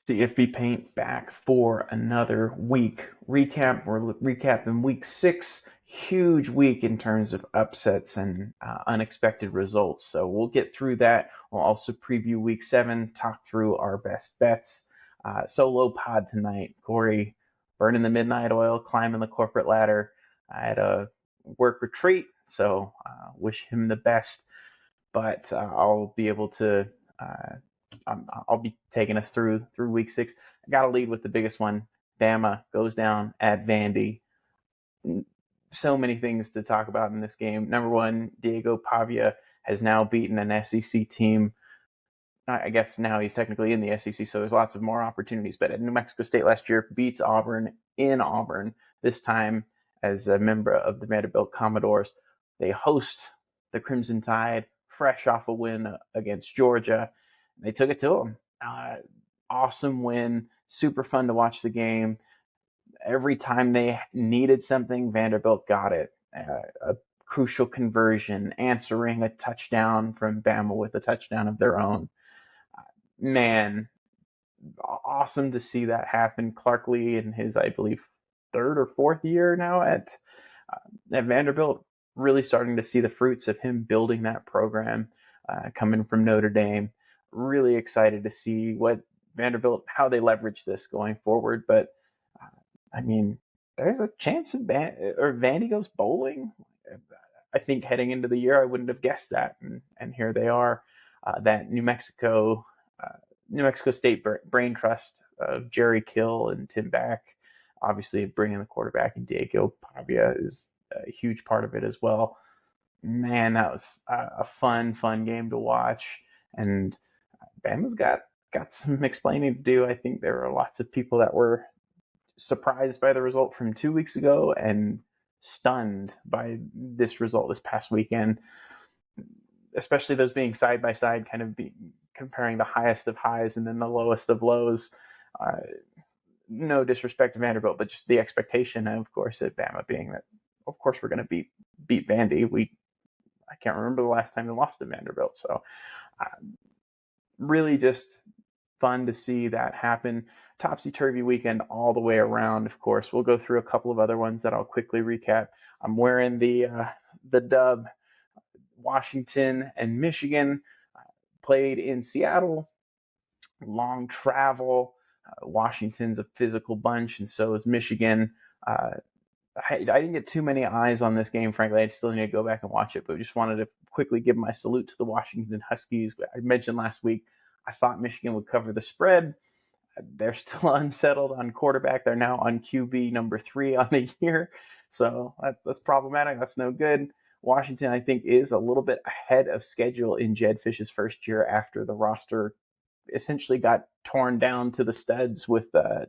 CFB Paint back for another week recap. We're recapping week 6. Huge week in terms of upsets and unexpected results. So we'll get through that. We'll also preview week 7, talk through our best bets. Solo pod tonight. Corey burning the midnight oil, climbing the corporate ladder. I had a work retreat, so wish him the best. But I'll be able to I'll be taking us through week 6. I got to lead with the biggest one. Bama goes down at Vandy. So many things to talk about in this game. Number one, Diego Pavia has now beaten an SEC team. I guess now he's technically in the SEC, so there's lots of more opportunities. But at New Mexico State last year, beats Auburn in Auburn. This time, as a member of the Vanderbilt Commodores, they host the Crimson Tide, fresh off a win against Georgia. They took it to them. Awesome win. Super fun to watch the game. Every time they needed something, Vanderbilt got it. A crucial conversion, answering a touchdown from Bama with a touchdown of their own. Man, awesome to see that happen. Clark Lee in his, I believe, 3rd or 4th year now at Vanderbilt, really starting to see the fruits of him building that program, coming from Notre Dame. Really excited to see what Vanderbilt, how they leverage this going forward. But I mean, there's a chance of Vandy goes bowling. I think heading into the year, I wouldn't have guessed that, and here they are. That New Mexico State brain trust of Jerry Kill and Tim Back, obviously bringing the quarterback, and Diego Pavia is a huge part of it as well. Man, that was a fun game to watch, and Bama's got some explaining to do. I think there were lots of people that were surprised by the result from 2 weeks ago and stunned by this result this past weekend, especially those being side by side, kind of comparing the highest of highs and then the lowest of lows. No disrespect to Vanderbilt, but just the expectation, of course, at Bama being that, of course, we're going to beat Vandy. I can't remember the last time they lost to Vanderbilt, so really just fun to see that happen. Topsy-turvy weekend all the way around, of course. We'll go through a couple of other ones that I'll quickly recap. I'm wearing the dub. Washington and Michigan played in Seattle. Long travel. Washington's a physical bunch, and so is Michigan. I didn't get too many eyes on this game, frankly. I still need to go back and watch it, but just wanted to quickly give my salute to the Washington Huskies. I mentioned last week I thought Michigan would cover the spread. They're still unsettled on quarterback. They're now on QB number 3 on the year, so that's problematic. That's no good. Washington, I think, is a little bit ahead of schedule in Jed Fish's first year after the roster essentially got torn down to the studs with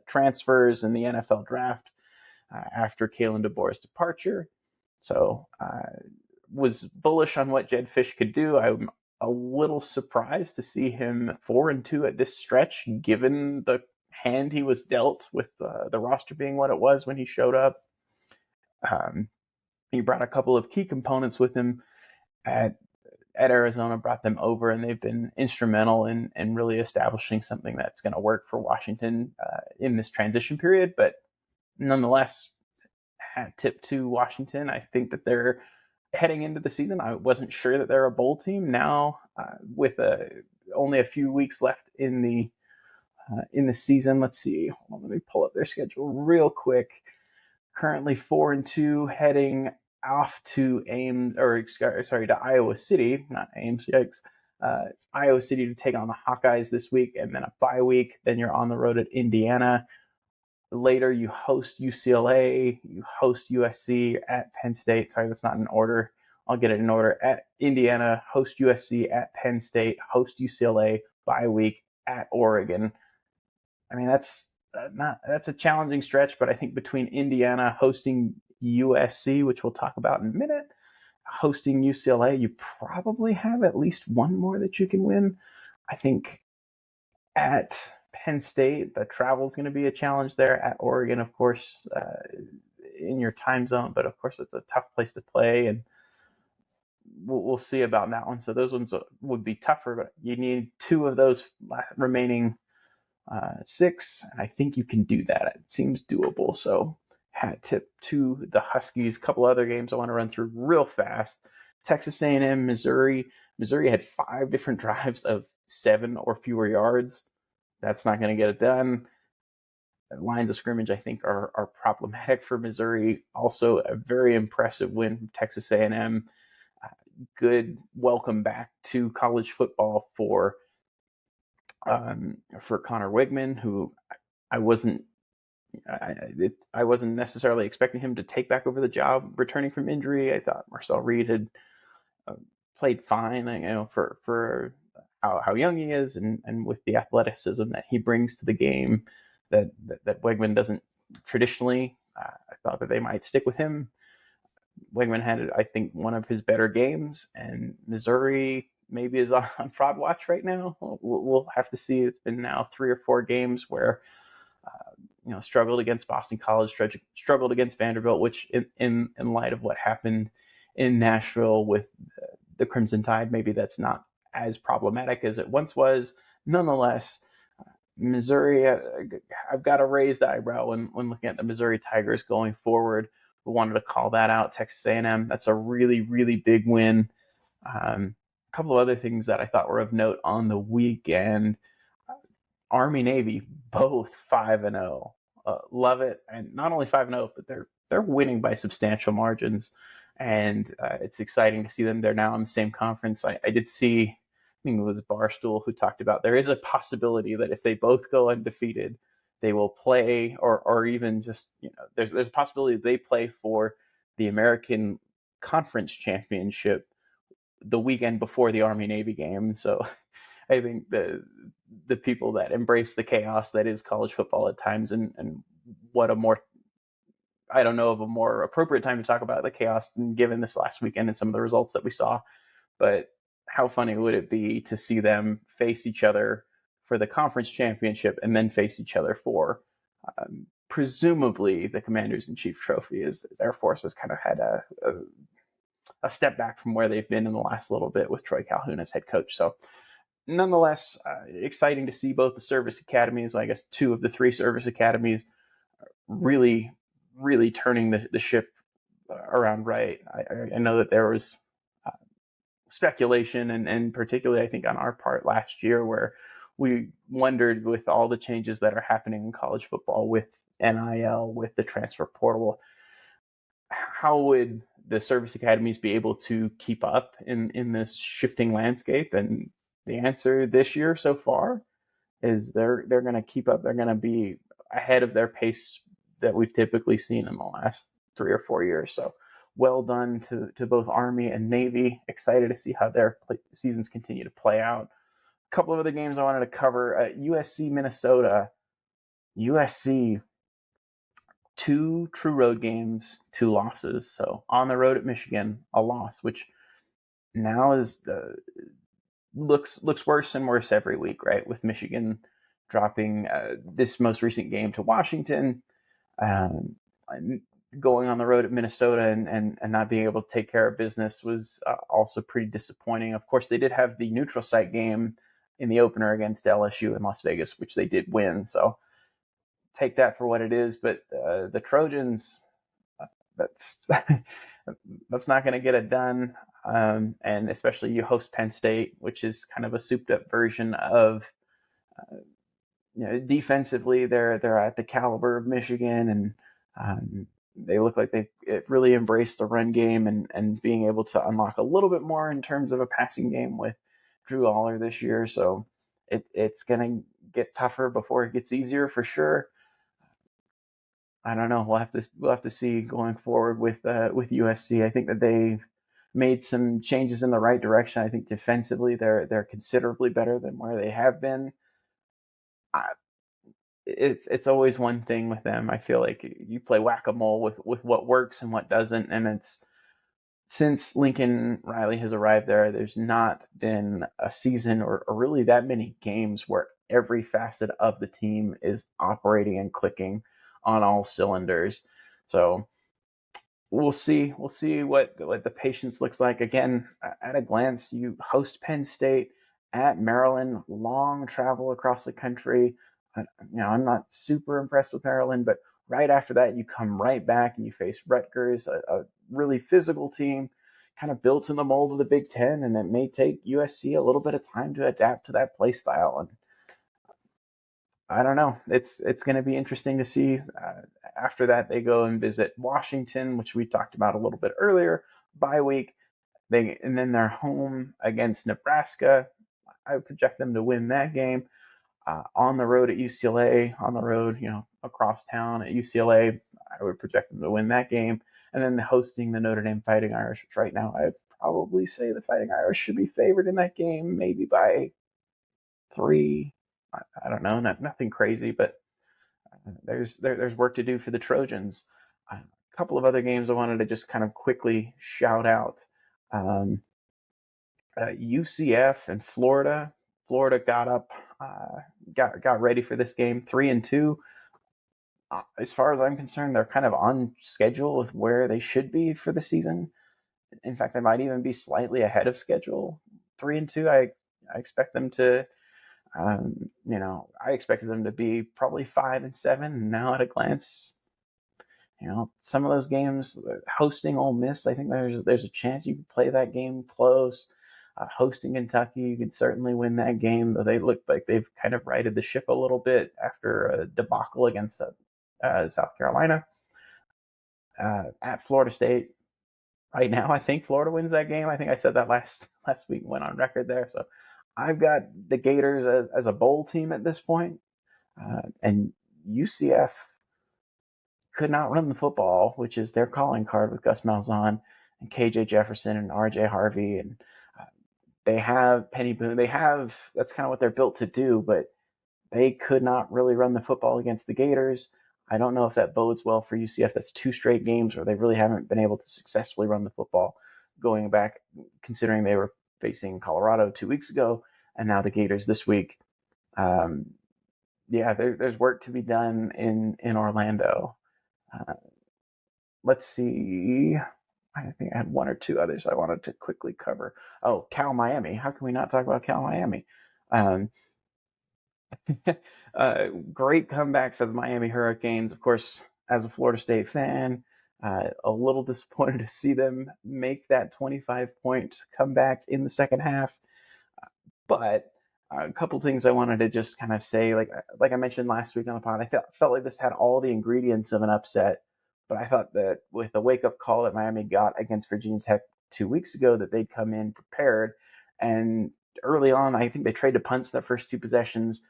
transfers in the NFL draft after Kalen DeBoer's departure. So was bullish on what Jed Fish could do. I'm a little surprised to see him 4-2 at this stretch, given the hand he was dealt with the roster being what it was when he showed up. He brought a couple of key components with him at Arizona, brought them over, and they've been instrumental in really establishing something that's going to work for Washington in this transition period. But nonetheless, hat tip to Washington. I think that they're heading into the season. I wasn't sure that they're a bowl team. Now, with only a few weeks left in the season, let's see. Hold on, let me pull up their schedule real quick. Currently 4-2, heading off to Iowa City, not Ames, yikes. Iowa City to take on the Hawkeyes this week, and then a bye week. Then you're on the road at Indiana. Later, you host UCLA, you host USC at Penn State. Sorry, that's not in order. I'll get it in order. At Indiana, host USC at Penn State, host UCLA, bye week at Oregon. I mean, that's a challenging stretch, but I think between Indiana hosting USC, which we'll talk about in a minute, hosting UCLA, you probably have at least one more that you can win. I think at Penn State, the travel is going to be a challenge there. At Oregon, of course, in your time zone, but of course it's a tough place to play, and we'll see about that one. So those ones would be tougher, but you need 2 of those remaining 6. I think you can do that. It seems doable. So hat tip to the Huskies. A couple other games I want to run through real fast. Texas A&M, Missouri. Missouri had 5 different drives of 7 or fewer yards. That's not going to get it done. Lines of scrimmage, I think, are problematic for Missouri. Also, a very impressive win from Texas A&M. Good welcome back to college football for Connor Wigman, who I wasn't necessarily expecting him to take back over the job returning from injury. I thought Marcel Reed had played fine, for how young he is, and with the athleticism that he brings to the game that Wegman doesn't traditionally. I thought that they might stick with him. Wegman had, I think, one of his better games, and Missouri maybe is on fraud watch right now. We'll have to see. It's been now 3 or 4 games where struggled against Boston College, struggled against Vanderbilt, which in light of what happened in Nashville with the Crimson Tide, maybe that's not as problematic as it once was. Nonetheless, Missouri, I've got a raised eyebrow when looking at the Missouri Tigers going forward. We wanted to call that out. Texas A&M, that's a really, really big win. A couple of other things that I thought were of note on the weekend. Army Navy, both 5-0. Love it, and not only 5-0, but they're winning by substantial margins, and it's exciting to see them. They're now in the same conference. I did see, I think it was Barstool who talked about there is a possibility that if they both go undefeated, they will play, or even just there's a possibility they play for the American Conference Championship the weekend before the Army Navy game. So I think the people that embrace the chaos that is college football at times, and what a more, I don't know of a more appropriate time to talk about the chaos than given this last weekend and some of the results that we saw. But how funny would it be to see them face each other for the conference championship and then face each other for presumably the Commanders in Chief trophy, as Air Force has kind of had a step back from where they've been in the last little bit with Troy Calhoun as head coach. So nonetheless, exciting to see both the service academies, I guess 2 of the 3 service academies, really, really turning the ship around right. I know that there was speculation, and particularly I think on our part last year, where we wondered, with all the changes that are happening in college football with NIL, with the transfer portal, how would the service academies be able to keep up in this shifting landscape? And the answer this year so far is they're going to keep up. They're going to be ahead of their pace that we've typically seen in the last 3 or 4 years. So well done to both Army and Navy. Excited to see how their seasons continue to play out. A couple of other games I wanted to cover. USC, Minnesota. USC, 2 true road games, 2 losses. So on the road at Michigan, a loss, which now is looks worse and worse every week, right? With Michigan dropping this most recent game to Washington, going on the road at Minnesota and not being able to take care of business was also pretty disappointing. Of course, they did have the neutral site game in the opener against LSU in Las Vegas, which they did win. So take that for what it is. But the Trojans, that's that's not going to get it done. And especially you host Penn State, which is kind of a souped up version of, defensively they're at the caliber of Michigan, and they look like they really embraced the run game and being able to unlock a little bit more in terms of a passing game with Drew Aller this year. So it's going to get tougher before it gets easier for sure. I don't know. We'll have to see going forward with USC. I think that they've made some changes in the right direction. I think defensively they're considerably better than where they have been. It's always one thing with them. I feel like you play whack-a-mole with what works and what doesn't, and it's, since Lincoln Riley has arrived there's not been a season or really that many games where every facet of the team is operating and clicking on all cylinders. So we'll see what the patience looks like. Again, at a glance, you host Penn State, at Maryland, long travel across the country. I'm not super impressed with Maryland, but right after that, you come right back and you face Rutgers, a really physical team, kind of built in the mold of the Big Ten, and it may take USC a little bit of time to adapt to that play style. And I don't know. It's going to be interesting to see. After that, they go and visit Washington, which we talked about a little bit earlier. Bye week. And then they're home against Nebraska. I would project them to win that game. On the road at UCLA, on the road, across town at UCLA, I would project them to win that game. And then hosting the Notre Dame Fighting Irish, which right now I'd probably say the Fighting Irish should be favored in that game, maybe by 3. I don't know, nothing crazy, but there's work to do for the Trojans. A couple of other games I wanted to just kind of quickly shout out. UCF and Florida. Florida got up, got ready for this game, 3-2. As far as I'm concerned, they're kind of on schedule with where they should be for the season. In fact, they might even be slightly ahead of schedule. 3-2. I expect them to. I expected them to be probably 5-7. And now at a glance, some of those games, hosting Ole Miss, I think there's a chance you could play that game close. Hosting Kentucky, you could certainly win that game, though they look like they've kind of righted the ship a little bit after a debacle against South Carolina. At Florida State, right now, I think Florida wins that game. I think I said that last week, went on record there. So I've got the Gators as a bowl team at this point. And UCF could not run the football, which is their calling card with Gus Malzahn and KJ Jefferson and RJ Harvey. And they have Penny Boone. That's kind of what they're built to do, but they could not really run the football against the Gators. I don't know if that bodes well for UCF. That's 2 straight games where they really haven't been able to successfully run the football, going back, considering they were facing Colorado 2 weeks ago and now the Gators this week. There's work to be done in Orlando. Let's see. I think I had 1 or 2 others I wanted to quickly cover. Oh, Cal Miami. How can we not talk about Cal Miami? Great comeback for the Miami Hurricanes. Of course, as a Florida State fan, a little disappointed to see them make that 25-point comeback in the second half. But a couple things I wanted to just kind of say, like I mentioned last week on the pod, I felt like this had all the ingredients of an upset. But I thought that with the wake-up call that Miami got against Virginia Tech 2 weeks ago, that they'd come in prepared. And early on, I think they tried to punch their first 2 possessions.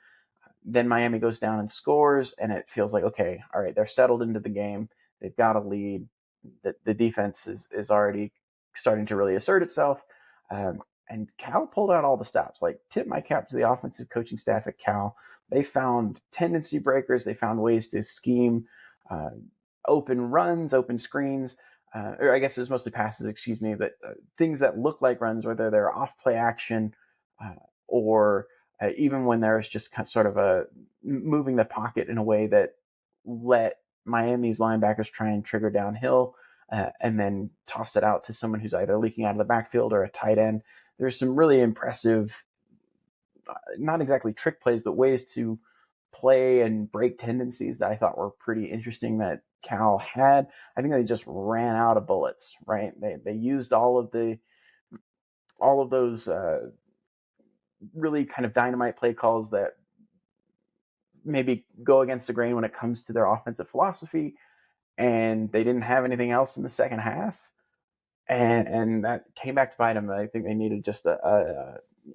Then Miami goes down and scores, and it feels like, okay, all right, they're settled into the game. They've got a lead. The defense is already starting to really assert itself. And Cal pulled out all the stops. Like, tip my cap to the offensive coaching staff at Cal. They found tendency breakers. They found ways to scheme open runs, open screens, or I guess it was mostly passes, excuse me, but things that look like runs, whether they're off play action or even when there's just sort of a moving the pocket in a way that let Miami's linebackers try and trigger downhill and then toss it out to someone who's either leaking out of the backfield or a tight end. There's some really impressive, not exactly trick plays, but ways to play and break tendencies that I thought were pretty interesting that Cal had. I think they just ran out of bullets, right? They used all of those really kind of dynamite play calls that maybe go against the grain when it comes to their offensive philosophy, and they didn't have anything else in the second half. And that came back to bite them. I think they needed just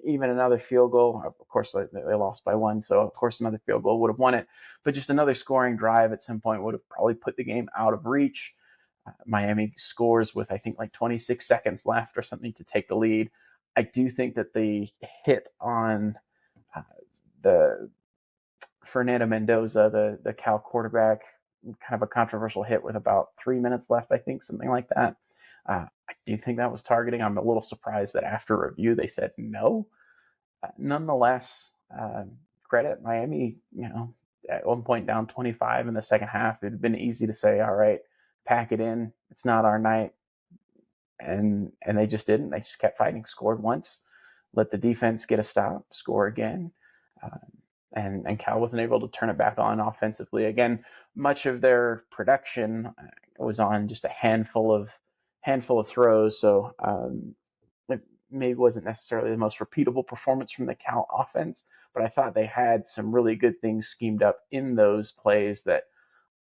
even another field goal. Of course, they lost by 1, so of course another field goal would have won it. But just another scoring drive at some point would have probably put the game out of reach. Miami scores with, I think, like 26 seconds left or something to take the lead. I do think that the hit on the Fernando Mendoza, the Cal quarterback, kind of a controversial hit with about 3 minutes left, I think, something like that. I do think that was targeting. I'm a little surprised that after review they said no. Nonetheless, credit Miami, at one point down 25 in the second half. It had been easy to say, all right, pack it in. It's not our night. And they just didn't. They just kept fighting, scored once, let the defense get a stop, score again. and Cal wasn't able to turn it back on offensively. Again, much of their production was on just a handful of throws, so it maybe wasn't necessarily the most repeatable performance from the Cal offense, but I thought they had some really good things schemed up in those plays that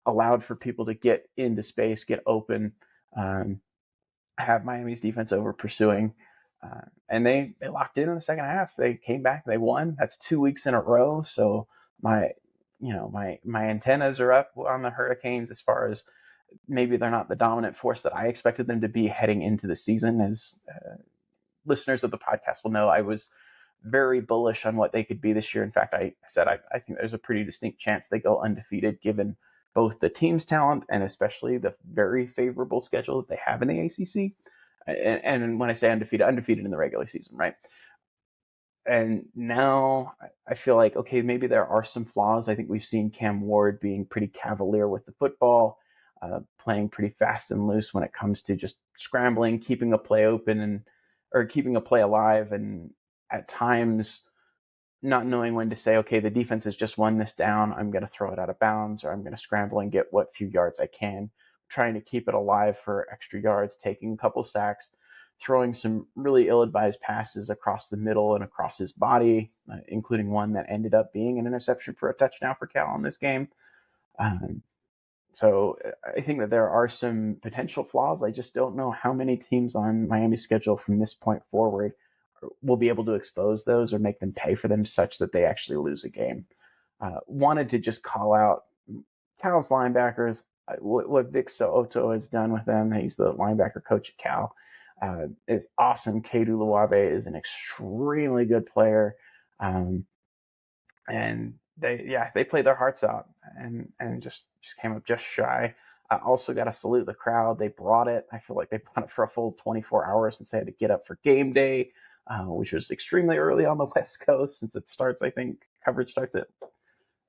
allowed for people to get into space, get open, um, have Miami's defense over pursuing. And they locked in the second half. They came back, they won. That's 2 weeks in a row. So my my antennas are up on the Hurricanes as far as maybe they're not the dominant force that I expected them to be heading into the season. As listeners of the podcast will know, I was very bullish on what they could be this year. In fact, I said I think there's a pretty distinct chance they go undefeated given both the team's talent and especially the very favorable schedule that they have in the ACC. And when I say undefeated, undefeated in the regular season, right? And now I feel like, okay, maybe there are some flaws. I think we've seen Cam Ward being pretty cavalier with the football, playing pretty fast and loose when it comes to just scrambling, keeping a play open or keeping a play alive, and at times not knowing when to say, okay, the defense has just won this down. I'm going to throw it out of bounds, or I'm going to scramble and get what few yards I can, trying to keep it alive for extra yards, taking a couple sacks, throwing some really ill-advised passes across the middle and across his body, including one that ended up being an interception for a touchdown for Cal in this game. So I think that there are some potential flaws. I just don't know how many teams on Miami's schedule from this point forward will be able to expose those or make them pay for them such that they actually lose a game. Wanted to just call out Cal's linebackers, what Vic So'oto has done with them. He's the linebacker coach at Cal. Is awesome. Kedu Luabe is an extremely good player. And they played their hearts out and just came up just shy. I also got to salute the crowd. They brought it. I feel like they brought it for a full 24 hours since they had to get up for game day, which was extremely early on the West Coast since it starts, I think, coverage starts at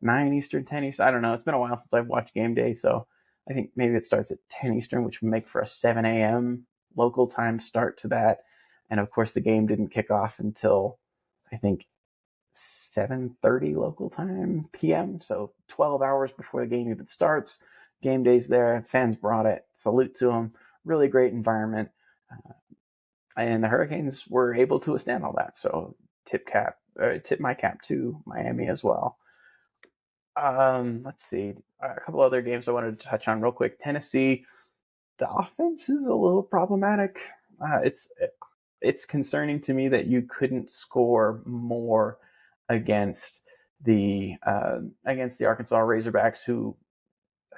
9 Eastern, 10 Eastern. I don't know. It's been a while since I've watched game day, so I think maybe it starts at 10 Eastern, which would make for a 7 a.m. local time start to that. And of course, the game didn't kick off until, I think, 7:30 local time p.m. So 12 hours before the game even starts. Game day's there. Fans brought it. Salute to them. Really great environment. And the Hurricanes were able to withstand all that. So tip my cap to Miami as well. Let's see. A couple other games I wanted to touch on real quick. Tennessee, the offense is a little problematic. It's concerning to me that you couldn't score more against the Arkansas Razorbacks, who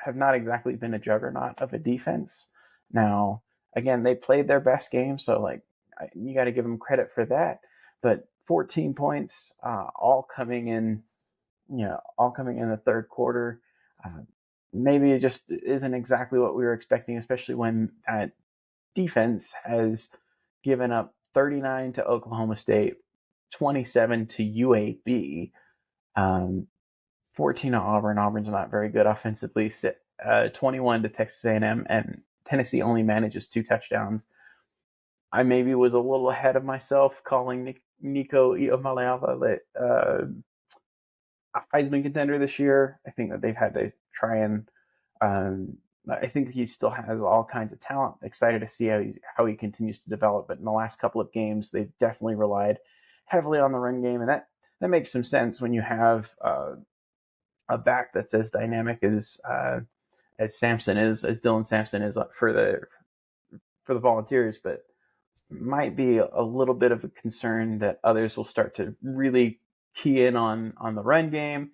have not exactly been a juggernaut of a defense. Now, again, they played their best game, so like you got to give them credit for that. But 14 points, all coming in the third quarter. Maybe it just isn't exactly what we were expecting, especially when defense has given up 39 to Oklahoma State, 27 to UAB, 14 to Auburn. Auburn's not very good offensively. 21 to Texas A&M, and Tennessee only manages 2 touchdowns. I maybe was a little ahead of myself calling Nico Iamaleava a Heisman contender this year. I think that they've had to try and I think he still has all kinds of talent. Excited to see how he continues to develop. But in the last couple of games, they've definitely relied heavily on the run game, and that makes some sense when you have a back that's as dynamic as Sampson is, as Dylan Sampson is for the Volunteers. But might be a little bit of a concern that others will start to really key in on the run game,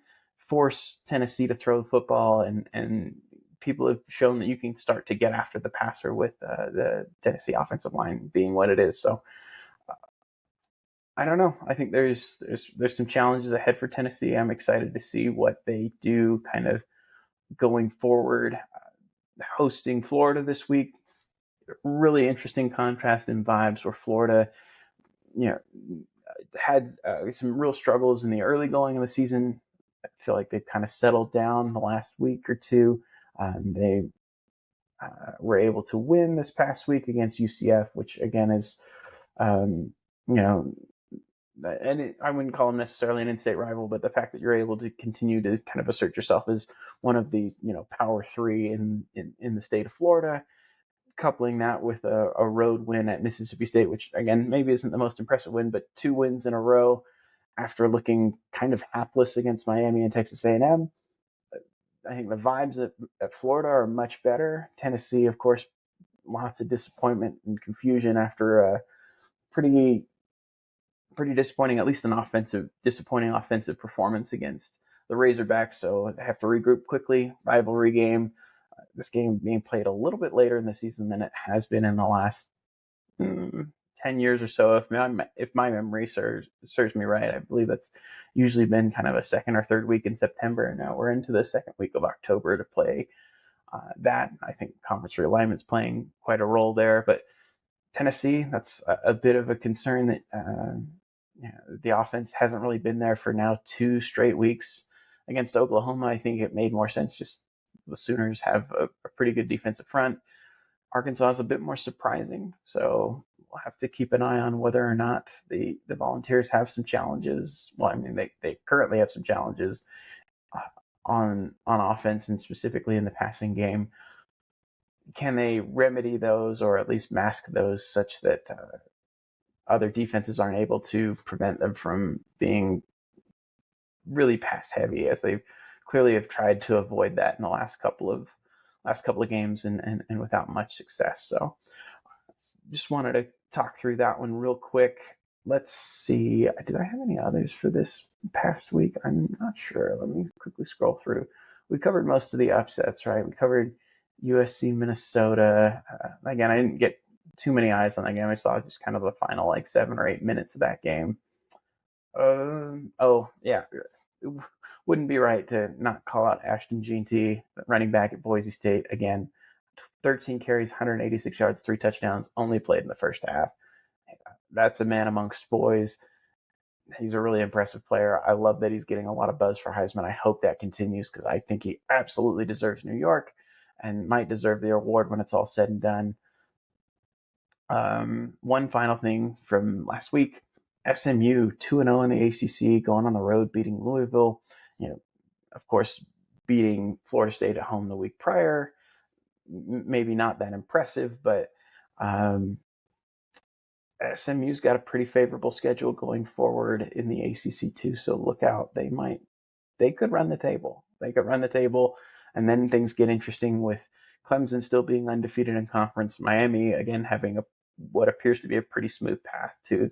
force Tennessee to throw the football, and people have shown that you can start to get after the passer with the Tennessee offensive line being what it is. So I don't know. I think there's some challenges ahead for Tennessee. I'm excited to see what they do kind of going forward. Hosting Florida this week, really interesting contrast in vibes where Florida, had some real struggles in the early going of the season. I feel like they've kind of settled down the last week or two. They were able to win this past week against UCF, which again is, and I wouldn't call them necessarily an in-state rival, but the fact that you're able to continue to kind of assert yourself as one of the power three in the state of Florida, coupling that with a road win at Mississippi State, which again maybe isn't the most impressive win, but 2 wins in a row after looking kind of hapless against Miami and Texas A&M. I think the vibes at Florida are much better. Tennessee, of course, lots of disappointment and confusion after a pretty disappointing, at least disappointing offensive performance against the Razorbacks. So they have to regroup quickly. Rivalry game. This game being played a little bit later in the season than it has been in the last 10 years or so. If my memory serves me right, I believe that's usually been kind of a second or third week in September. And now we're into the second week of October to play that. I think conference realignment's playing quite a role there. But Tennessee, that's a bit of a concern that the offense hasn't really been there for now 2 straight weeks. Against Oklahoma, I think it made more sense. Just the Sooners have a pretty good defensive front. Arkansas is a bit more surprising, so we'll have to keep an eye on whether or not the Volunteers have some challenges. Well, I mean, they currently have some challenges on offense and specifically in the passing game. Can they remedy those or at least mask those such that other defenses aren't able to prevent them from being really pass heavy, as they clearly have tried to avoid that in the last couple of games and without much success. So just wanted to talk through that one real quick. Let's see. Did I have any others for this past week? I'm not sure. Let me quickly scroll through. We covered most of the upsets, right? We covered USC, Minnesota. Again, I didn't get too many eyes on that game. I saw just kind of the final 7 or 8 minutes of that game. Oh, yeah. It wouldn't be right to not call out Ashton Jeanty, running back at Boise State. Again, 13 carries, 186 yards, 3 touchdowns, only played in the first half. That's a man amongst boys. He's a really impressive player. I love that he's getting a lot of buzz for Heisman. I hope that continues because I think he absolutely deserves New York and might deserve the award when it's all said and done. One final thing from last week. SMU 2-0 in the ACC, going on the road, beating Louisville. Of course, beating Florida State at home the week prior. Maybe not that impressive, but SMU's got a pretty favorable schedule going forward in the ACC too. So look out. They could run the table. And then things get interesting with Clemson still being undefeated in conference. Miami again having what appears to be a pretty smooth path to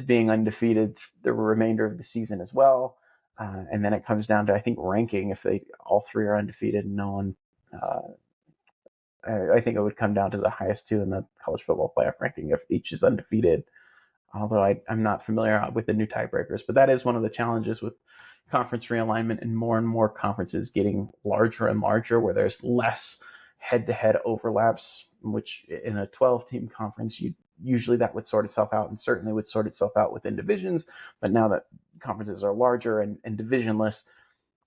being undefeated the remainder of the season as well. And then it comes down to, I think, ranking. If all three are undefeated and no one, I think it would come down to the highest two in the college football playoff ranking if each is undefeated. Although I'm not familiar with the new tiebreakers, but that is one of the challenges with conference realignment and more conferences getting larger and larger, where there's less head-to-head overlaps, which in a 12-team conference, usually that would sort itself out, and certainly would sort itself out within divisions. But now that conferences are larger and divisionless,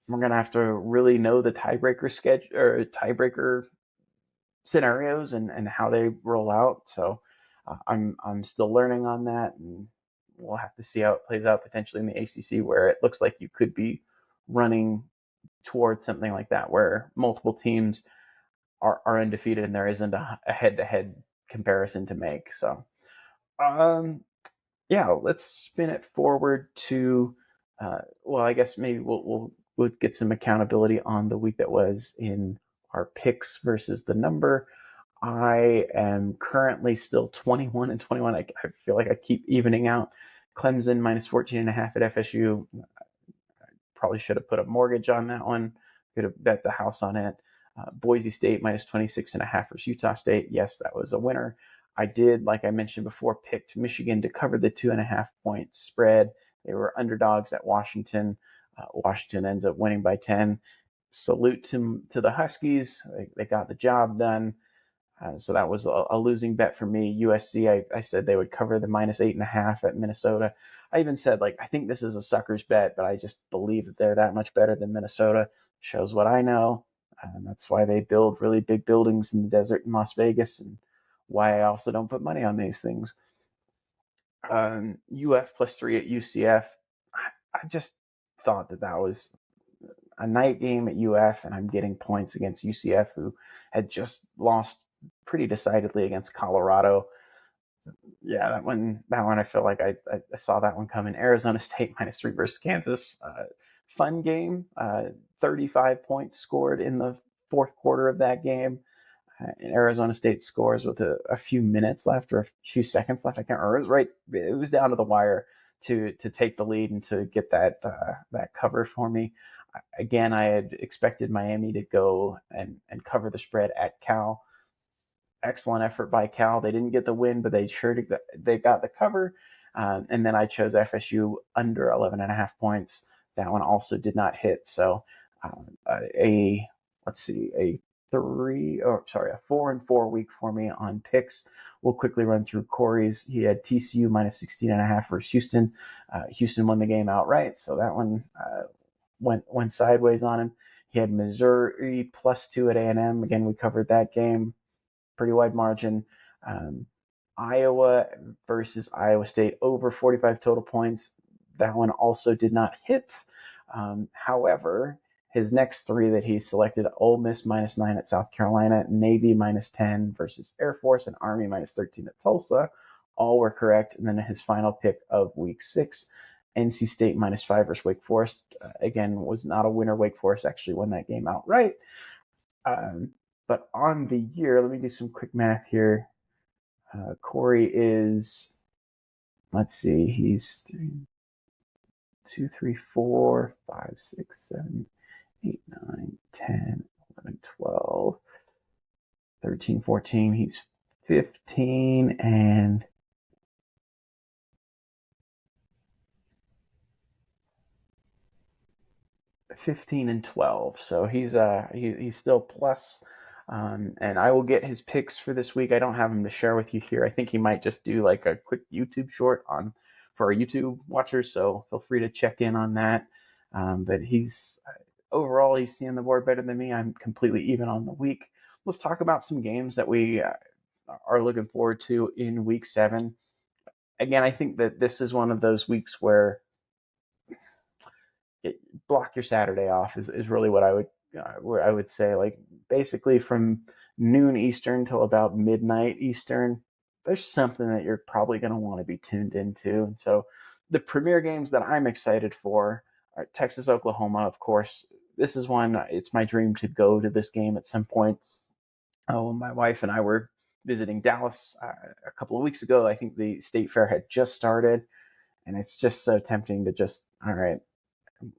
we're going to have to really know the tiebreaker schedule or tiebreaker scenarios and how they roll out. So I'm still learning on that, and we'll have to see how it plays out potentially in the ACC, where it looks like you could be running towards something like that, where multiple teams are undefeated and there isn't a head-to-head comparison to make. So let's spin it forward to I guess maybe we'll get some accountability on the week that was in our picks versus the number. I am currently still 21 and 21. I feel like I keep evening out. Clemson minus 14.5 at FSU. I probably should have put a mortgage on that one. Could have bet the house on it. Boise State minus 26.5 versus Utah State. Yes, that was a winner. I did, like I mentioned before, picked Michigan to cover the 2.5 point spread. They were underdogs at Washington. Washington ends up winning by 10. Salute to the Huskies. They got the job done. So that was a losing bet for me. USC, I said they would cover the minus 8.5 at Minnesota. I even said, I think this is a sucker's bet, but I just believe that they're that much better than Minnesota. Shows what I know. And that's why they build really big buildings in the desert in Las Vegas, and why I also don't put money on these things. UF +3 at UCF. I just thought that was a night game at UF, and I'm getting points against UCF, who had just lost pretty decidedly against Colorado. Yeah, that one I feel like I saw that one coming. Arizona State -3 versus Kansas. Fun game. 35 points scored in the fourth quarter of that game. And Arizona State scores with a few minutes left or a few seconds left. I can't remember. It was right. It was down to the wire to take the lead and to get that cover for me. Again, I had expected Miami to go and cover the spread at Cal. Excellent effort by Cal. They didn't get the win, but they got the cover. And then I chose FSU under 11.5 points. That one also did not hit. So a 4-4 week for me on picks. We'll quickly run through Corey's. He had TCU -16.5 versus Houston. Houston won the game outright, so that one went sideways on him. He had Missouri +2 at A&M. Again, we covered that game. Pretty wide margin. Iowa versus Iowa State over 45 total points. That one also did not hit. However, his next three that he selected: Ole Miss -9 at South Carolina, Navy -10 versus Air Force, and Army -13 at Tulsa. All were correct. And then his final pick of week 6, NC State -5 versus Wake Forest. Again, was not a winner. Wake Forest actually won that game outright. But on the year, let me do some quick math here. Corey is, let's see, he's 2, 3, 4, 5, 6, 7, 8, 9, 10, 11, 12, 13, 14. He's 15 and 12. So he's still plus. And I will get his picks for this week. I don't have him to share with you here. I think he might just do like a quick YouTube short for our YouTube watchers. So feel free to check in on that. But overall, he's seeing the board better than me. I'm completely even on the week. Let's talk about some games that we are looking forward to in week 7. Again, I think that this is one of those weeks where block your Saturday off is really what I would say. Like basically from noon Eastern till about midnight Eastern, there's something that you're probably going to want to be tuned into. And so the premier games that I'm excited for are Texas, Oklahoma, of course. This is one, it's my dream to go to this game at some point. Oh, my wife and I were visiting Dallas a couple of weeks ago. I think the state fair had just started, and it's just so tempting to just, all right,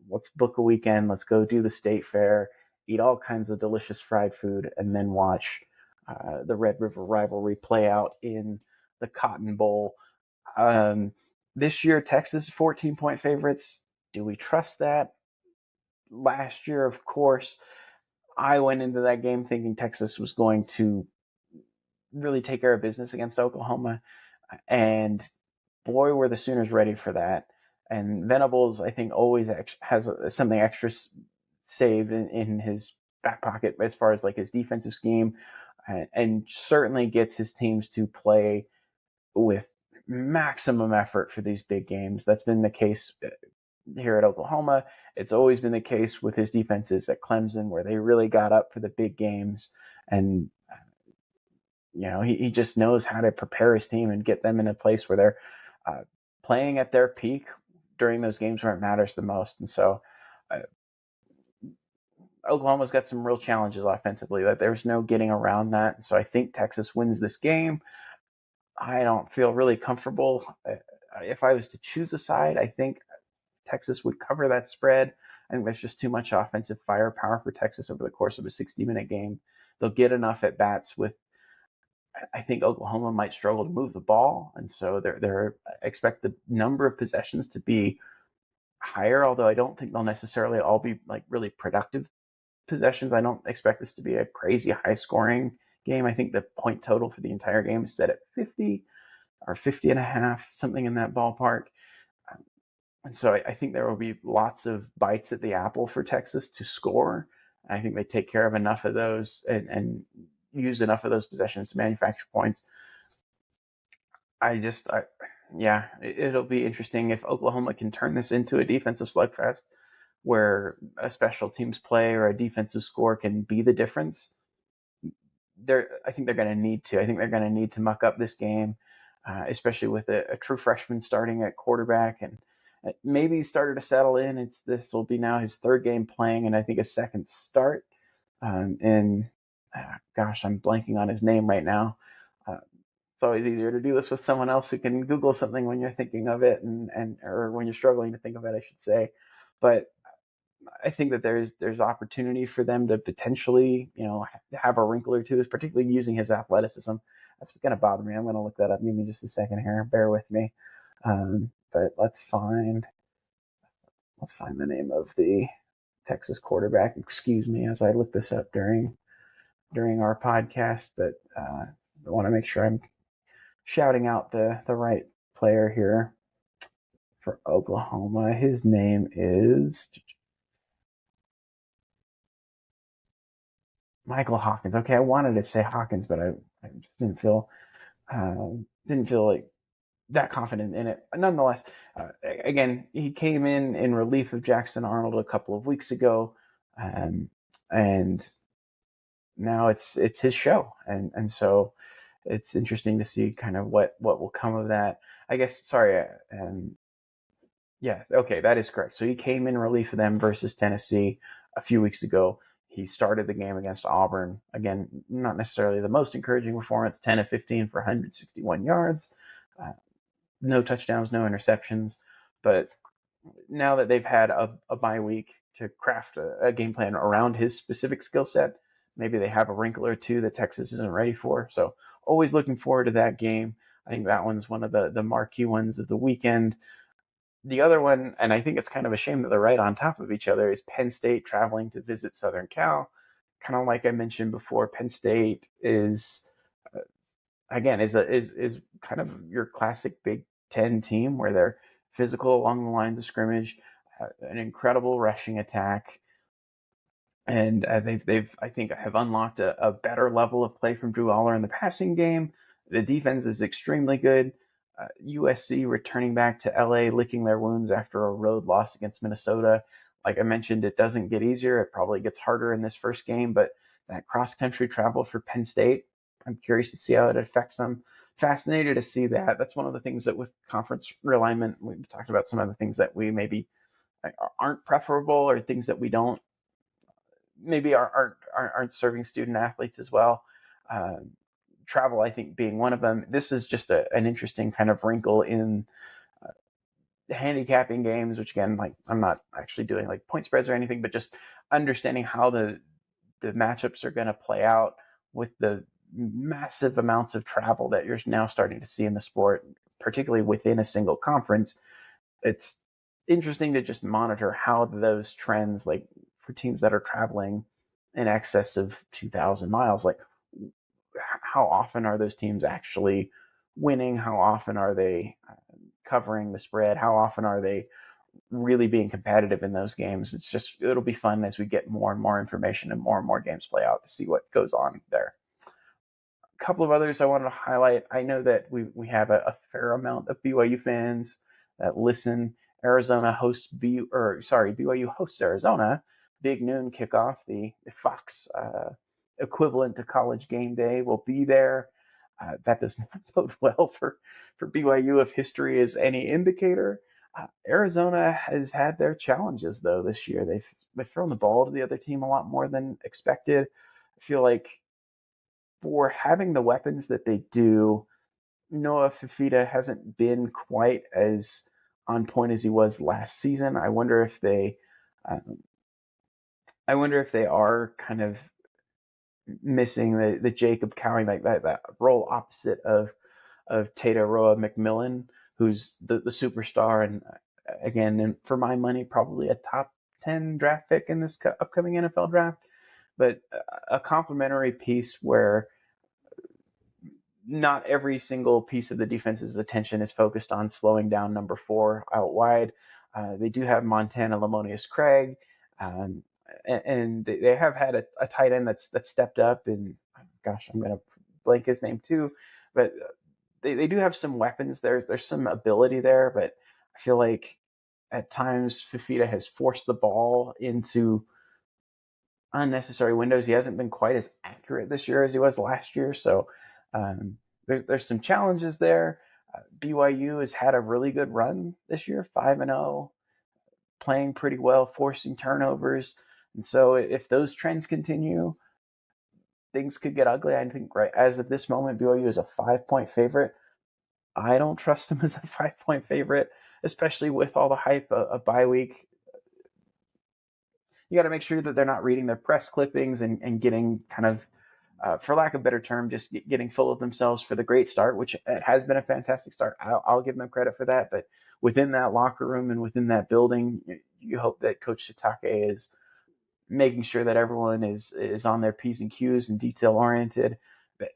let's book a weekend. Let's go do the state fair, eat all kinds of delicious fried food, and then watch the Red River rivalry play out in the Cotton Bowl. This year, Texas 14-point favorites. Do we trust that? Last year, of course, I went into that game thinking Texas was going to really take care of business against Oklahoma, and boy, were the Sooners ready for that. And Venables, I think, always has something extra saved in his back pocket as far as like his defensive scheme, and certainly gets his teams to play with maximum effort for these big games. That's been the case here at Oklahoma. It's always been the case with his defenses at Clemson, where they really got up for the big games. And he just knows how to prepare his team and get them in a place where they're playing at their peak during those games where it matters the most. And so Oklahoma's got some real challenges offensively. That there's no getting around that. So I think Texas wins this game. I don't feel really comfortable. If I was to choose a side, I think Texas would cover that spread. I think there's just too much offensive firepower for Texas over the course of a 60-minute game. They'll get enough at bats with. I think Oklahoma might struggle to move the ball, and so they're expect the number of possessions to be higher. Although I don't think they'll necessarily all be like really productive possessions. I don't expect this to be a crazy high scoring game. I think the point total for the entire game is set at 50 or 50 and a half, something in that ballpark. And so I think there will be lots of bites at the apple for Texas to score. I think they take care of enough of those and use enough of those possessions to manufacture points. Yeah, it'll be interesting if Oklahoma can turn this into a defensive slugfest where a special teams play or a defensive score can be the difference. I think they're going to need to. I think they're going to need to muck up this game, especially with a true freshman starting at quarterback, and maybe he started to settle in. This will be now his third game playing, and I think his second start. And gosh, I'm blanking on his name right now. It's always easier to do this with someone else who can Google something when you're thinking of it, and or when you're struggling to think of it, I should say. But I think that there's opportunity for them to potentially, have a wrinkle or two, particularly using his athleticism. That's going to bother me. I'm going to look that up. Give me just a second here. Bear with me. But let's find the name of the Texas quarterback. Excuse me as I look this up during our podcast. But I want to make sure I'm shouting out the right player here for Oklahoma. His name is Michael Hawkins. Okay, I wanted to say Hawkins, but I just didn't feel like that confident in it. Nonetheless, again, he came in relief of Jackson Arnold a couple of weeks ago, and now it's his show, and so it's interesting to see kind of what will come of that. I guess. Sorry. Yeah. Okay, that is correct. So he came in relief of them versus Tennessee a few weeks ago. He started the game against Auburn. Again, not necessarily the most encouraging performance, 10 of 15 for 161 yards. No touchdowns, no interceptions. But now that they've had a bye week to craft a game plan around his specific skill set, maybe they have a wrinkle or two that Texas isn't ready for. So always looking forward to that game. I think that one's one of the marquee ones of the weekend. The other one, and I think it's kind of a shame that they're right on top of each other, is Penn State traveling to visit Southern Cal. Kind of like I mentioned before, Penn State is again is kind of your classic Big Ten team where they're physical along the lines of scrimmage, an incredible rushing attack, and they've I think have unlocked a better level of play from Drew Aller in the passing game. The defense is extremely good. USC returning back to LA, licking their wounds after a road loss against Minnesota. Like I mentioned, it doesn't get easier. It probably gets harder in this first game, but that cross country travel for Penn State, I'm curious to see how it affects them. Fascinated to see that. That's one of the things that with conference realignment, we've talked about some of the things that we maybe aren't preferable or things that we don't maybe aren't serving student athletes as well. Uh, Travel, I think, being one of them. This is just an interesting kind of wrinkle in handicapping games, which again, like I'm not actually doing like point spreads or anything, but just understanding how the matchups are going to play out with the massive amounts of travel that you're now starting to see in the sport, particularly within a single conference. It's interesting to just monitor how those trends, like for teams that are traveling in excess of 2,000 miles, like how often are those teams actually winning? How often are they covering the spread? How often are they really being competitive in those games? It'll be fun as we get more and more information and more games play out to see what goes on there. A couple of others I wanted to highlight. I know that we have a fair amount of BYU fans that listen. BYU hosts Arizona. Big noon kickoff. The Fox equivalent to College Game Day will be there. That does not bode well for BYU if history is any indicator. Arizona has had their challenges though this year. They've thrown the ball to the other team a lot more than expected. I feel like for having the weapons that they do, Noah Fifita hasn't been quite as on point as he was last season. Um, I wonder if they are kind of missing the Jacob Cowing, like that role opposite of Tateroa McMillan, who's the superstar, and again, and for my money, probably a top 10 draft pick in this upcoming NFL draft, but a complementary piece where not every single piece of the defense's attention is focused on slowing down number 4 out wide. They do have Montana Lamonius Craig, um, and they have had a tight end that's stepped up. And gosh, I'm going to blank his name too, but they do have some weapons. There's some ability there, but I feel like at times Fifita has forced the ball into unnecessary windows. He hasn't been quite as accurate this year as he was last year, so um, there's some challenges there. BYU has had a really good run this year, 5-0, playing pretty well, forcing turnovers, and so if those trends continue, things could get ugly. I think right as of this moment, BYU is a 5-point favorite. I don't trust them as a 5-point favorite, especially with all the hype of bye week. You got to make sure that they're not reading their press clippings and getting kind of, for lack of a better term, just getting full of themselves for the great start, which it has been a fantastic start. I'll give them credit for that. But within that locker room and within that building, you hope that Coach Shiitake is making sure that everyone is on their P's and Q's and detail oriented.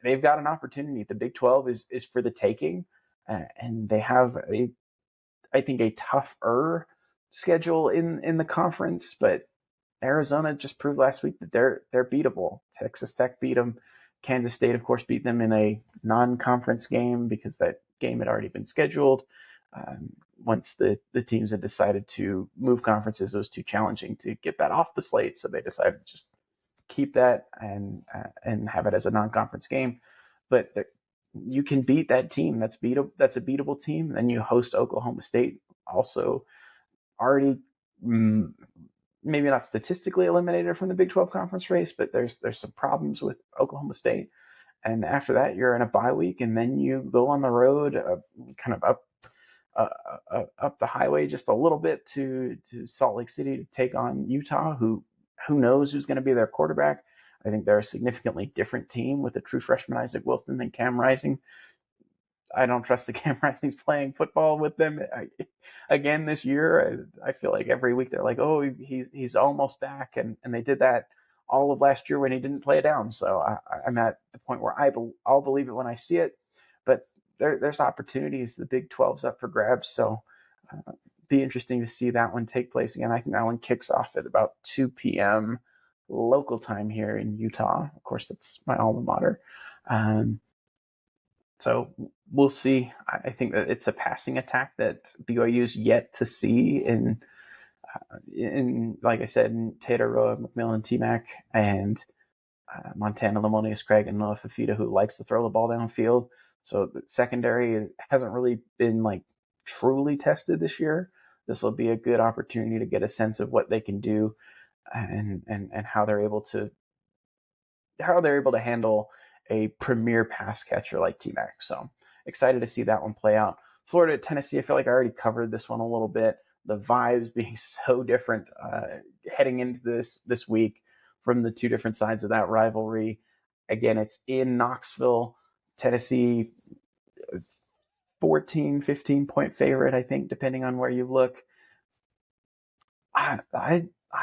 They've got an opportunity. The Big 12 is for the taking, and they have I think a tougher schedule in the conference, but Arizona just proved last week that they're beatable. Texas Tech beat them. Kansas State, of course, beat them in a non-conference game because that game had already been scheduled. Once the teams had decided to move conferences, it was too challenging to get that off the slate, so they decided to just keep that and have it as a non-conference game. But you can beat that team. That's a beatable team. Then you host Oklahoma State, also already maybe not statistically eliminated from the Big 12 conference race, but there's some problems with Oklahoma State. And after that, you're in a bye week, and then you go on the road, kind of up the highway just a little bit to Salt Lake City to take on Utah, who knows who's going to be their quarterback. I think they're a significantly different team with a true freshman Isaac Wilson than Cam Rising. I don't trust the Cam Rising's playing football with them again this year. I feel like every week they're like, oh, he's almost back, and they did that all of last year when he didn't play it down. So I'm at the point where I'll believe it when I see it. But there's opportunities. The Big 12's up for grabs, so be interesting to see that one take place again. I think that one kicks off at about 2 p.m. local time here in Utah. Of course, that's my alma mater. So we'll see. I think that it's a passing attack that BYU's yet to see in like I said, in Tater, Roa, McMillan, T-Mac, and Montana, Lamonius Craig, and Noah Fifita, who likes to throw the ball downfield. So the secondary hasn't really been like truly tested this year. This will be a good opportunity to get a sense of what they can do and how they're able to handle a premier pass catcher like T-Mac. So excited to see that one play out. Florida at Tennessee, I feel like I already covered this one a little bit. The vibes being so different heading into this week from the two different sides of that rivalry. Again, it's in Knoxville. Tennessee, 14, 15-point favorite, I think, depending on where you look. I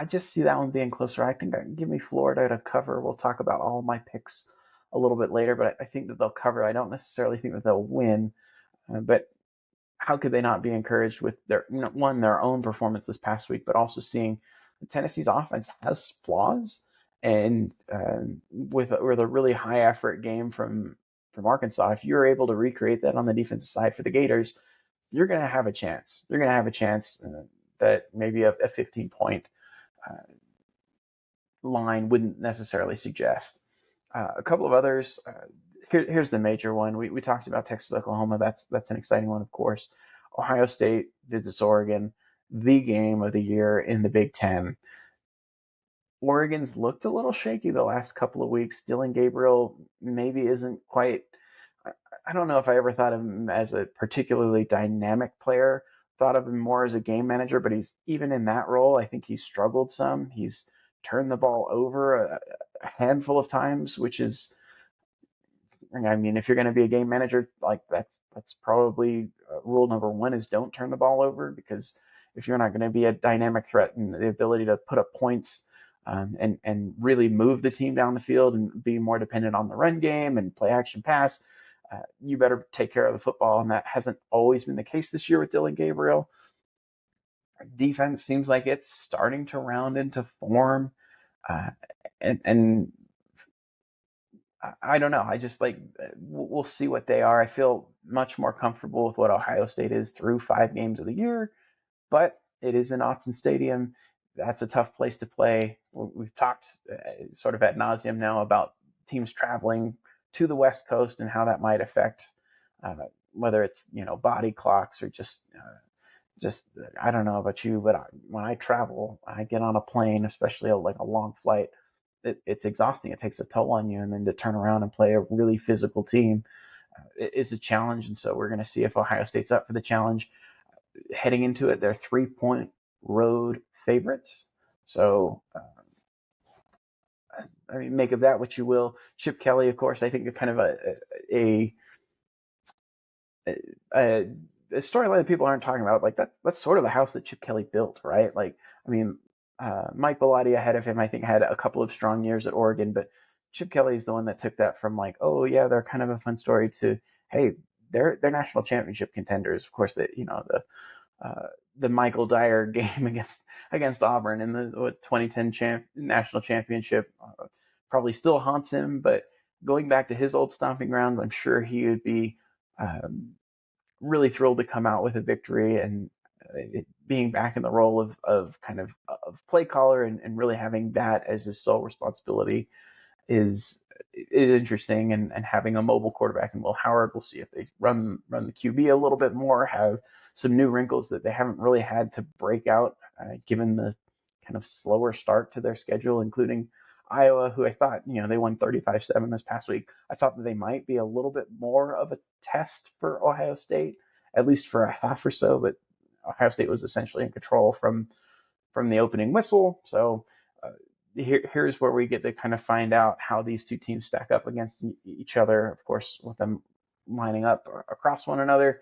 just see that one being closer. I think give me Florida to cover. We'll talk about all my picks a little bit later, but I think that they'll cover. I don't necessarily think that they'll win, but how could they not be encouraged with their own performance this past week, but also seeing Tennessee's offense has flaws, and with a really high effort game from Arkansas, if you're able to recreate that on the defensive side for the Gators, you're going to have a chance. You're going to have a chance that maybe a 15-point line wouldn't necessarily suggest. A couple of others. Here's the major one. We talked about Texas, Oklahoma. That's an exciting one, of course. Ohio State visits Oregon, the game of the year in the Big Ten. Oregon's looked a little shaky the last couple of weeks. Dylan Gabriel maybe isn't quite. I don't know if I ever thought of him as a particularly dynamic player. Thought of him more as a game manager, but he's even in that role. I think he's struggled some. He's turned the ball over a handful of times, which is, I mean, if you're going to be a game manager, like that's probably rule number one is don't turn the ball over, because if you're not going to be a dynamic threat and the ability to put up points and really move the team down the field and be more dependent on the run game and play action pass, you better take care of the football, and that hasn't always been the case this year with Dylan Gabriel. Defense seems like it's starting to round into form, and I don't know. I just we'll see what they are. I feel much more comfortable with what Ohio State is through 5 games of the year, but it is in Autzen Stadium. That's a tough place to play. We've talked sort of ad nauseum now about teams traveling to the West Coast and how that might affect uh, whether it's body clocks or just I don't know about you, but when I travel, I get on a plane, especially like a long flight. It's exhausting. It takes a toll on you, and then to turn around and play a really physical team is a challenge. And so we're going to see if Ohio State's up for the challenge. Heading into it, they're 3-point road favorites. So I mean, make of that what you will. Chip Kelly, of course, I think is kind of a, a storyline that people aren't talking about. Like that's sort of the house that Chip Kelly built, right? Like, I mean, Mike Bellotti ahead of him, I think, had a couple of strong years at Oregon, but Chip Kelly is the one that took that from like, oh yeah, they're kind of a fun story to, hey, they're national championship contenders. Of course, that the Michael Dyer game against Auburn in the 2010 national championship probably still haunts him. But going back to his old stomping grounds, I'm sure he would be um, really thrilled to come out with a victory and being back in the role of kind of play caller and really having that as his sole responsibility is interesting, and having a mobile quarterback in Will Howard. We'll see if they run the QB a little bit more, have some new wrinkles that they haven't really had to break out, given the kind of slower start to their schedule, including Iowa, who I thought, they won 35-7 this past week. I thought that they might be a little bit more of a test for Ohio State, at least for a half or so, but Ohio State was essentially in control from the opening whistle. So here's where we get to kind of find out how these two teams stack up against each other, of course, with them lining up across one another.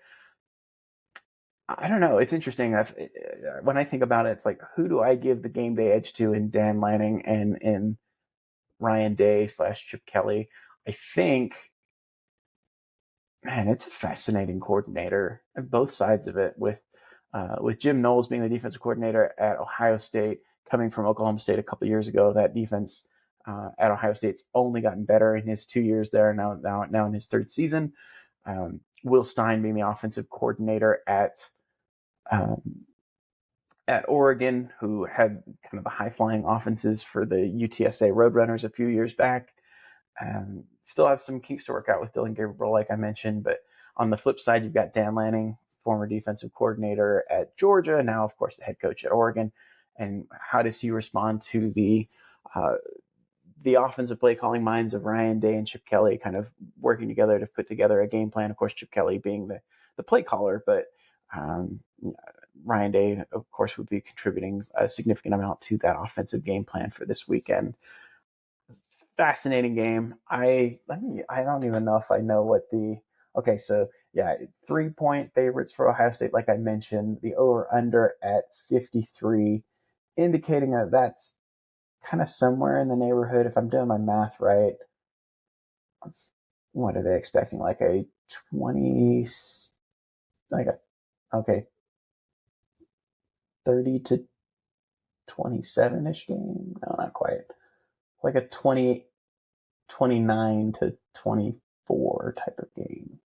I don't know. It's interesting. When I think about it, it's like, who do I give the game day edge to in Dan Lanning and in Ryan Day / Chip Kelly? I think, man, it's a fascinating coordinator on both sides of it. With Jim Knowles being the defensive coordinator at Ohio State, coming from Oklahoma State a couple years ago, that defense at Ohio State's only gotten better in his 2 years there. Now in his third season. Will Stein being the offensive coordinator um, at Oregon, who had kind of the high flying offenses for the UTSA Roadrunners a few years back. Still have some kinks to work out with Dylan Gabriel, like I mentioned, but on the flip side, you've got Dan Lanning, former defensive coordinator at Georgia, now, of course, the head coach at Oregon. And how does he respond to the offensive play calling minds of Ryan Day and Chip Kelly kind of working together to put together a game plan? Of course, Chip Kelly being the play caller, but Ryan Day, of course, would be contributing a significant amount to that offensive game plan for this weekend. Fascinating game. I don't even know if I know what okay, so yeah, 3-point favorites for Ohio State, like I mentioned, the over under at 53, indicating that that's kind of somewhere in the neighborhood, if I'm doing my math right. What are they expecting? Like a 20, like okay, 30 to 27-ish game? No, not quite. Like a 29 to 24 type of game.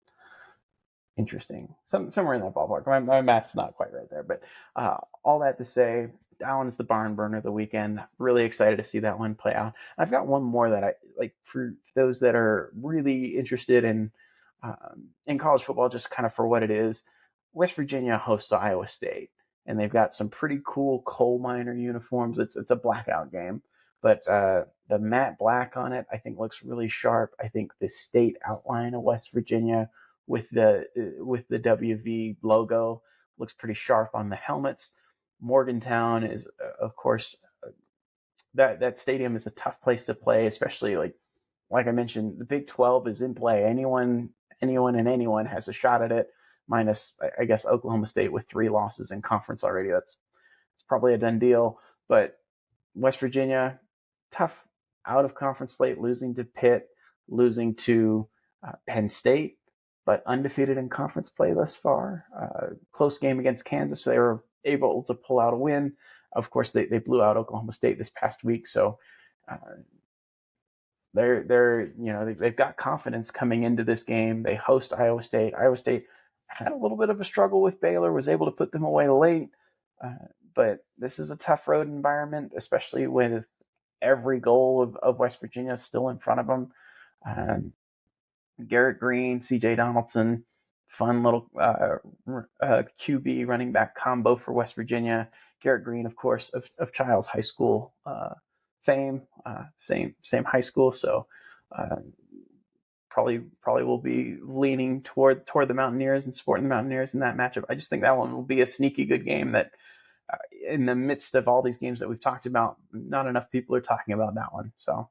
Interesting. Somewhere in that ballpark. My math's not quite right there, but all that to say, that one's the barn burner of the weekend. Really excited to see that one play out. I've got one more that I like for those that are really interested in college football, just kind of for what it is. West Virginia hosts Iowa State, and they've got some pretty cool coal miner uniforms. It's a blackout game, but the matte black on it, I think, looks really sharp. I think the state outline of West Virginia with the WV logo looks pretty sharp on the helmets. Morgantown is, of course, that stadium is a tough place to play, especially like I mentioned, the Big 12 is in play. Anyone and anyone has a shot at it. Minus, I guess, Oklahoma State with 3 losses in conference already. It's probably a done deal. But West Virginia, tough out of conference slate, losing to Pitt, losing to Penn State, but undefeated in conference play thus far. Close game against Kansas, so they were able to pull out a win. Of course, they blew out Oklahoma State this past week, so They've got confidence coming into this game. They host Iowa State. Iowa State had a little bit of a struggle with Baylor, was able to put them away late. But this is a tough road environment, especially with every goal of West Virginia still in front of them. Garrett Green, C.J. Donaldson, fun little QB running back combo for West Virginia. Garrett Green, of course, of Child's high school fame, same high school, so probably will be leaning toward the Mountaineers and supporting the Mountaineers in that matchup. I just think that one will be a sneaky good game that in the midst of all these games that we've talked about, not enough people are talking about that one. So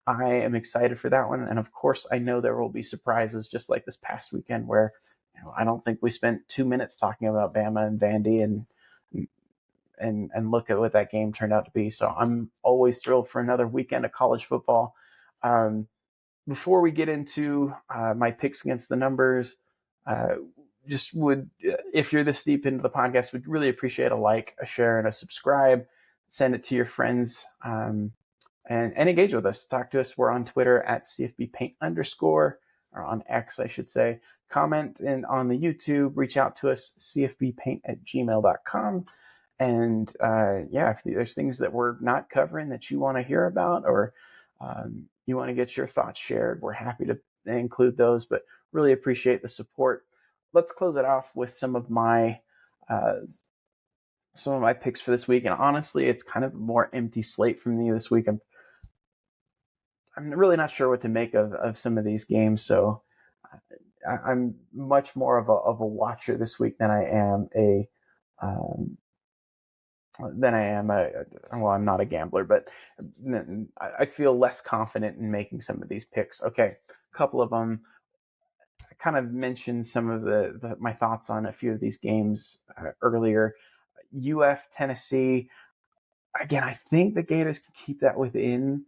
I am excited for that one. And of course, I know there will be surprises just like this past weekend where I don't think we spent 2 minutes talking about Bama and Vandy and look at what that game turned out to be. So I'm always thrilled for another weekend of college football. Before we get into my picks against the numbers, if you're this deep into the podcast, would really appreciate a like, a share, and a subscribe. Send it to your friends and engage with us. Talk to us. We're on Twitter at CFBPaint_, or on X, I should say. Comment on the YouTube. Reach out to us, cfbpaint@gmail.com. And if there's things that we're not covering that you want to hear about, or you want to get your thoughts shared, we're happy to include those, but really appreciate the support. Let's close it off with some of my picks for this week. And honestly, it's kind of a more empty slate for me this week. I'm really not sure what to make of some of these games, so I'm much more of a watcher this week than I am I'm not a gambler, but I feel less confident in making some of these picks. Okay, a couple of them. I kind of mentioned some of my thoughts on a few of these games earlier. UF Tennessee. Again, I think the Gators can keep that within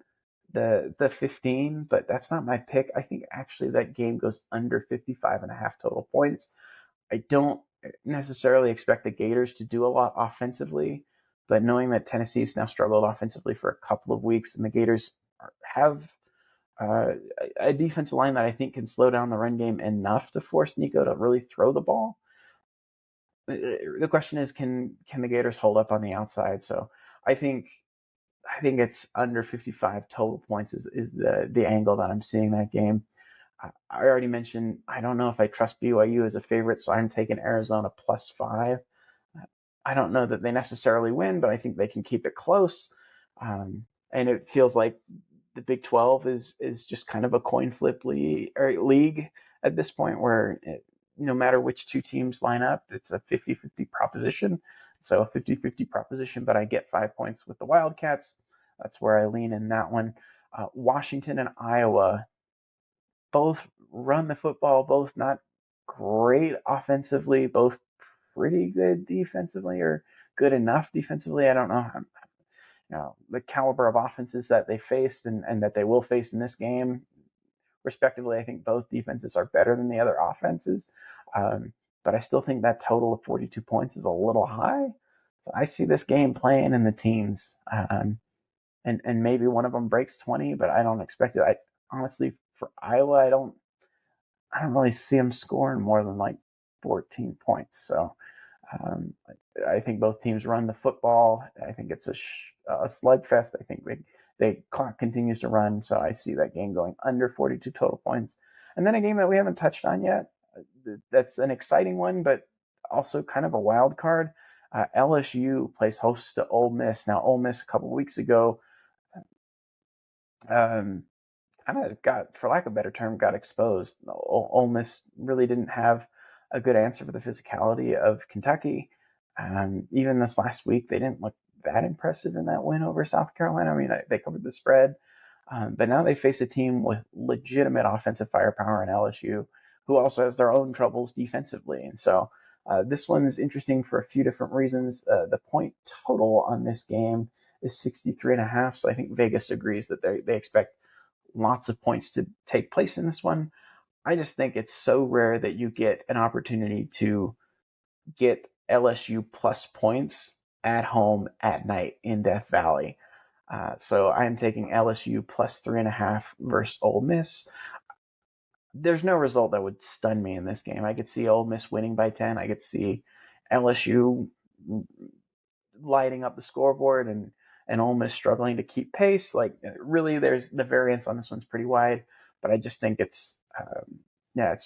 the 15, but that's not my pick. I think actually that game goes under 55.5 total points. I don't necessarily expect the Gators to do a lot offensively, but knowing that Tennessee's now struggled offensively for a couple of weeks, and the Gators have a defensive line that I think can slow down the run game enough to force Nico to really throw the ball. The question is, can the Gators hold up on the outside? So I think it's under 55 total points is the angle that I'm seeing that game. I already mentioned I don't know if I trust BYU as a favorite, so I'm taking Arizona +5. I don't know that they necessarily win, but I think they can keep it close. And it feels like the Big 12 is just kind of a coin flip league at this point, where no matter which two teams line up, it's a 50-50 proposition. So a 50-50 proposition, but I get 5 points with the Wildcats. That's where I lean in that one. Washington and Iowa both run the football, both not great offensively, both pretty good defensively, or good enough defensively. I don't know. The caliber of offenses that they faced and that they will face in this game, respectively. I think both defenses are better than the other offenses. But I still think that total of 42 points is a little high. So I see this game playing in the teens. And maybe one of them breaks 20, but I don't expect it. I honestly, for Iowa, I don't really see them scoring more than like 14 points. So I think both teams run the football. I think it's a slugfest. I think the clock continues to run, so I see that game going under 42 total points. And then a game that we haven't touched on yet, that's an exciting one, but also kind of a wild card. LSU plays host to Ole Miss. Now, Ole Miss a couple weeks ago kind of got, for lack of a better term, got exposed. Ole Miss really didn't have a good answer for the physicality of Kentucky. Even this last week, they didn't look that impressive in that win over South Carolina. I mean, they covered the spread. But now they face a team with legitimate offensive firepower in LSU, who also has their own troubles defensively. And so this one is interesting for a few different reasons. The point total on this game is 63.5. So I think Vegas agrees that they expect lots of points to take place in this one. I just think it's so rare that you get an opportunity to get LSU plus points at home at night in Death Valley. So I am taking LSU plus 3.5 versus Ole Miss. There's no result that would stun me in this game. I could see Ole Miss winning by 10. I could see LSU lighting up the scoreboard and Ole Miss struggling to keep pace. Like really, there's the variance on this one's pretty wide, but I just think it's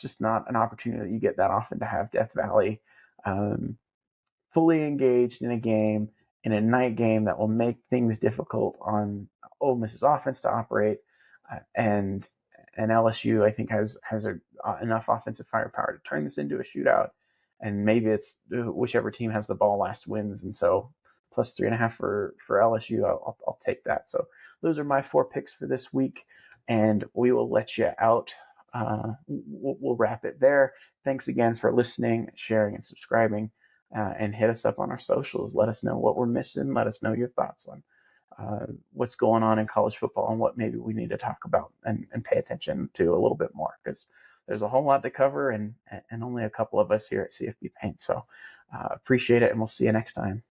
just not an opportunity that you get that often to have Death Valley um, fully engaged in a game, in a night game that will make things difficult on Ole Miss's offense to operate, and LSU I think has enough offensive firepower to turn this into a shootout, and maybe it's whichever team has the ball last wins, and so plus 3.5 for LSU, I'll take that. So those are my 4 picks for this week, and we will let you out. We'll wrap it there. Thanks again for listening, sharing, and subscribing. And hit us up on our socials. Let us know what we're missing. Let us know your thoughts on what's going on in college football and what maybe we need to talk about and pay attention to a little bit more, because there's a whole lot to cover and only a couple of us here at CFB Paint. So appreciate it, and we'll see you next time.